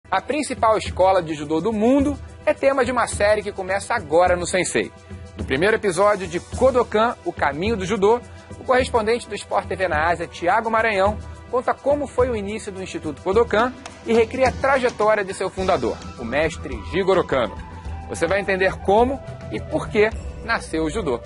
A principal escola de judô do mundo é tema de uma série que começa agora no Sensei. No primeiro episódio de Kodokan, o caminho do judô, o correspondente do Sport TV na Ásia, Thiago Maranhão, conta como foi o início do Instituto Kodokan e recria a trajetória de seu fundador, o mestre Jigoro Kano. Você vai entender como e por que nasceu o judô.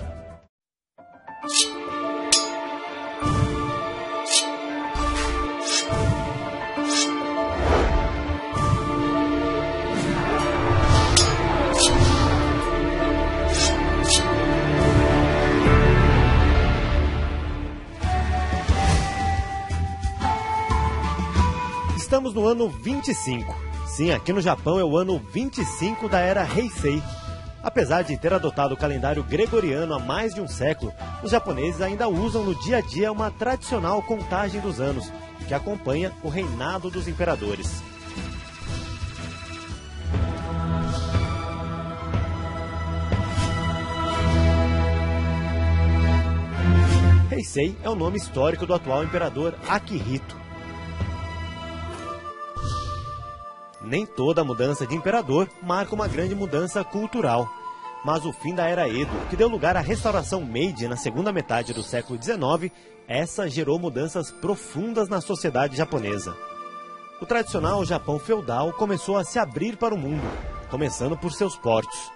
Estamos no ano 25. Sim, aqui no Japão é o ano 25 da era Heisei. Apesar de ter adotado o calendário gregoriano há mais de um século, os japoneses ainda usam no dia a dia uma tradicional contagem dos anos, que acompanha o reinado dos imperadores. Heisei é o nome histórico do atual imperador Akihito. Nem toda mudança de imperador marca uma grande mudança cultural. Mas o fim da era Edo, que deu lugar à restauração Meiji na segunda metade do século XIX, essa gerou mudanças profundas na sociedade japonesa. O tradicional Japão feudal começou a se abrir para o mundo, começando por seus portos.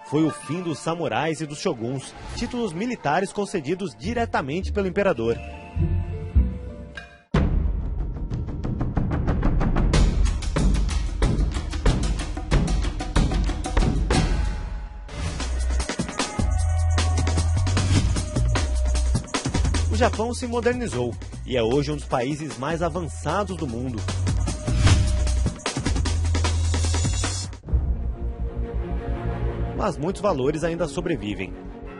Foi o fim dos samurais e dos shoguns, títulos militares concedidos diretamente pelo imperador. O Japão se modernizou e é hoje um dos países mais avançados do mundo. Mas muitos valores ainda sobrevivem.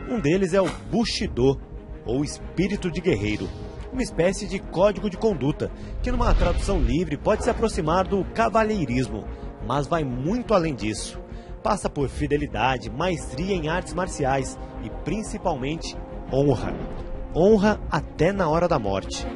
Um deles é o Bushido, ou espírito de guerreiro, uma espécie de código de conduta, que numa tradução livre pode se aproximar do cavalheirismo, mas vai muito além disso. Passa por fidelidade, maestria em artes marciais e principalmente honra. Honra até na hora da morte.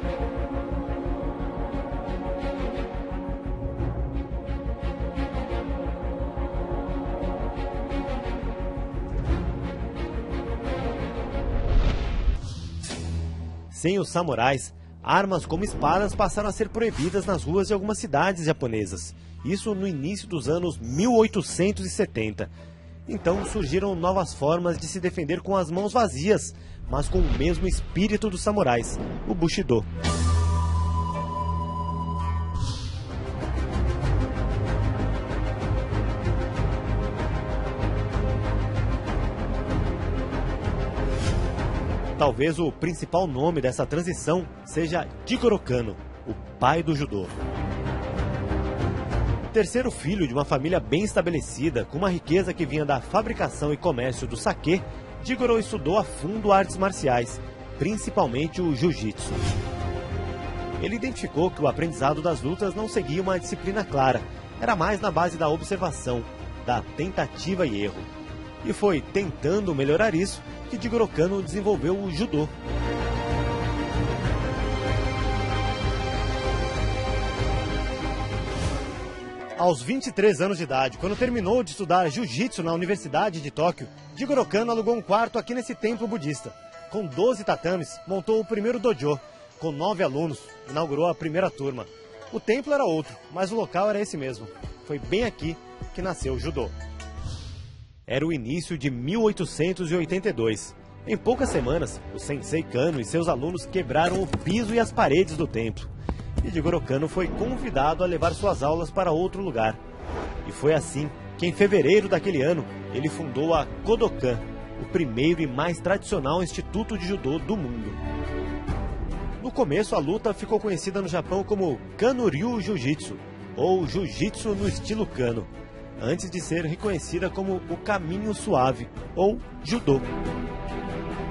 Sem os samurais, armas como espadas passaram a ser proibidas nas ruas de algumas cidades japonesas. Isso no início dos anos 1870. Então surgiram novas formas de se defender com as mãos vazias, mas com o mesmo espírito dos samurais, o Bushido. Talvez o principal nome dessa transição seja Jigoro Kano, o pai do judô. Terceiro filho de uma família bem estabelecida, com uma riqueza que vinha da fabricação e comércio do sake, Jigoro estudou a fundo artes marciais, principalmente o jiu-jitsu. Ele identificou que o aprendizado das lutas não seguia uma disciplina clara, era mais na base da observação, da tentativa e erro. E foi tentando melhorar isso que Jigoro Kano desenvolveu o judô. Aos 23 anos de idade, quando terminou de estudar jiu-jitsu na Universidade de Tóquio, Jigoro Kano alugou um quarto aqui nesse templo budista. Com 12 tatames, montou o primeiro dojo. Com 9 alunos, inaugurou a primeira turma. O templo era outro, mas o local era esse mesmo. Foi bem aqui que nasceu o judô. Era o início de 1882. Em poucas semanas, o Sensei Kano e seus alunos quebraram o piso e as paredes do templo. E Jigoro Kano foi convidado a levar suas aulas para outro lugar. E foi assim que, em fevereiro daquele ano, ele fundou a Kodokan, o primeiro e mais tradicional instituto de judô do mundo. No começo, a luta ficou conhecida no Japão como Kano-ryu Jiu-Jitsu, ou Jiu-Jitsu no estilo Kano, antes de ser reconhecida como o Caminho Suave, ou Judô.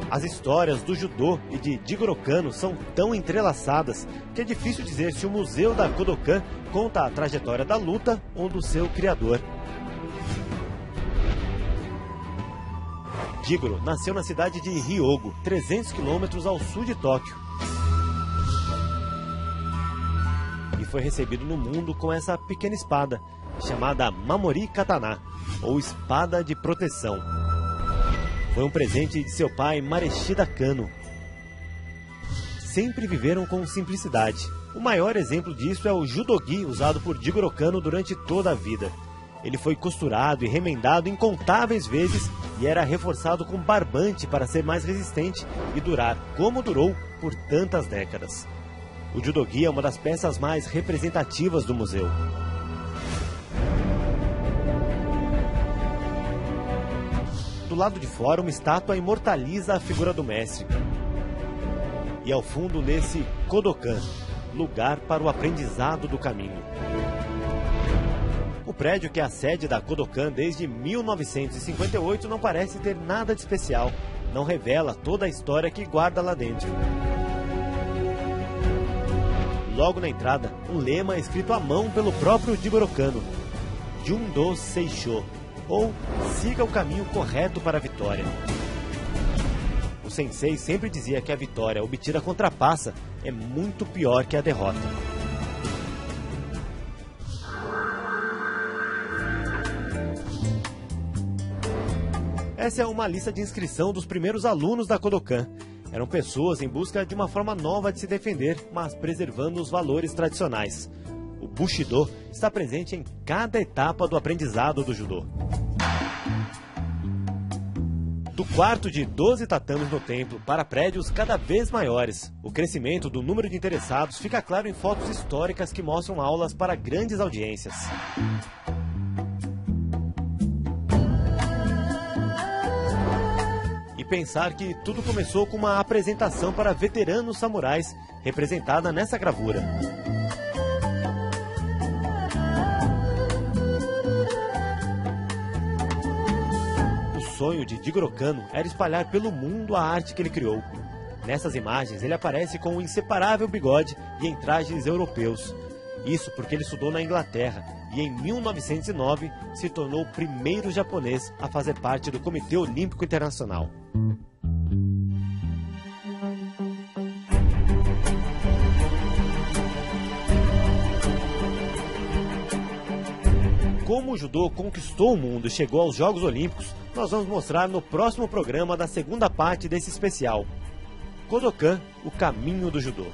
As histórias do judô e de Jigoro Kano são tão entrelaçadas que é difícil dizer se o museu da Kodokan conta a trajetória da luta ou do seu criador. Jigoro nasceu na cidade de Hyogo, 300 quilômetros ao sul de Tóquio. E foi recebido no mundo com essa pequena espada, chamada Mamori Katana, ou espada de proteção. Foi um presente de seu pai Mareshida Kano. Sempre viveram com simplicidade. O maior exemplo disso é o judogi usado por Jigoro Kano durante toda a vida. Ele foi costurado e remendado incontáveis vezes e era reforçado com barbante para ser mais resistente e durar, como durou, por tantas décadas. O judogi é uma das peças mais representativas do museu. Do lado de fora, uma estátua imortaliza a figura do mestre. E ao fundo lê-se Kodokan, lugar para o aprendizado do caminho. O prédio, que é a sede da Kodokan desde 1958, não parece ter nada de especial. Não revela toda a história que guarda lá dentro. Logo na entrada, um lema escrito à mão pelo próprio Jigoro Kano: Jundo Seisho, ou siga o caminho correto para a vitória. O sensei sempre dizia que a vitória obtida contra a passa é muito pior que a derrota. Essa é uma lista de inscrição dos primeiros alunos da Kodokan. Eram pessoas em busca de uma forma nova de se defender, mas preservando os valores tradicionais. O Bushido está presente em cada etapa do aprendizado do judô. Do quarto de 12 tatames no templo para prédios cada vez maiores, o crescimento do número de interessados fica claro em fotos históricas que mostram aulas para grandes audiências. E pensar que tudo começou com uma apresentação para veteranos samurais, representada nessa gravura. O sonho de Jigoro Kano era espalhar pelo mundo a arte que ele criou. Nessas imagens, ele aparece com um inseparável bigode e em trajes europeus. Isso porque ele estudou na Inglaterra e em 1909 se tornou o primeiro japonês a fazer parte do Comitê Olímpico Internacional. Como o judô conquistou o mundo e chegou aos Jogos Olímpicos, nós vamos mostrar no próximo programa da segunda parte desse especial. Kodokan, o caminho do judô.